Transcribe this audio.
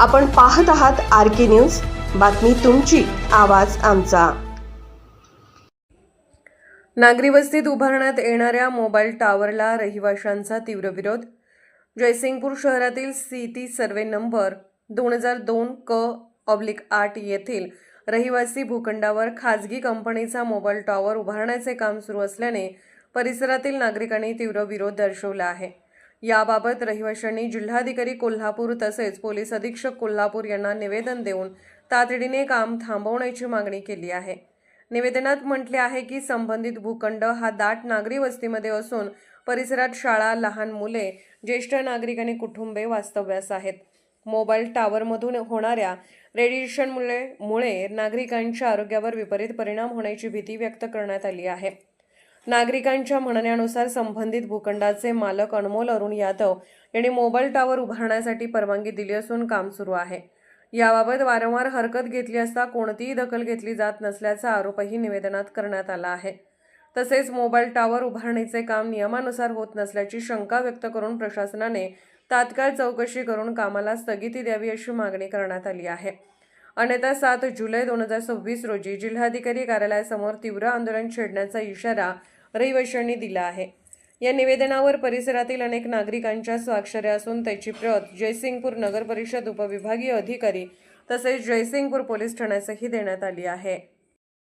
आपण पाहत आहात RK न्यूज, बातमी तुमची, आवाज आमचा। नागरी वस्तीत उभारण्यात येणाऱ्या मोबाईल टावरला रहिवाशांचा तीव्र विरोध। जयसिंगपूर शहरातील सिटी सर्वे नंबर 2002-8 येथील रहिवासी भूखंडावर खाजगी कंपनीचा मोबाईल टॉवर उभारण्याचे काम सुरू असल्याने परिसरातील नागरिकांनी तीव्र विरोध दर्शवला आहे। याबाबत रहिवाशांनी जिल्हाधिकारी कोल्हापूर तसेच पोलीस अधीक्षक कोल्हापूर यांना निवेदन देऊन तातडीने काम थांबवण्याची मागणी केली आहे। निवेदनात म्हटले आहे की संबंधित भूखंड हा दाट नागरी वस्तीमध्ये असून परिसरात शाळा, लहान मुले, ज्येष्ठ नागरिक आणि कुटुंबे वास्तव्यास आहेत। मोबाईल टावरमधून होणाऱ्या रेडिएशनमुळे नागरिकांच्या आरोग्यावर विपरीत परिणाम होण्याची भीती व्यक्त करण्यात आली आहे। नागरिकांच्या म्हणण्यानुसार संबंधित भूखंडाचे मालक अनमोल अरुण यादव यांनी मोबाईल टावर उभारण्यासाठी परवानगी दिली असून काम सुरू आहे। याबाबत वारंवार हरकत घेतली असता कोणतीही दखल घेतली जात नसल्याचा आरोपही निवेदनात करण्यात आला आहे। तसेच मोबाईल टावर उभारणीचे काम नियमानुसार होत नसल्याची शंका व्यक्त करून प्रशासनाने तात्काळ चौकशी करून कामाला स्थगिती द्यावी अशी मागणी करण्यात आली आहे। अन्यथा 7 जुलै 2026 रोजी जिल्हाधिकारी कार्यालयासमोर तीव्र आंदोलन छेडण्याचा इशारा रहिवाशांनी दिला आहे। या निवेदनावर परिसरातील अनेक नागरिकांच्या स्वाक्षऱ्या असून त्याची प्रत जयसिंगपूर नगर परिषद उपविभागीय अधिकारी तसेच जयसिंगपूर पोलीस ठाण्यासही देण्यात आली आहे।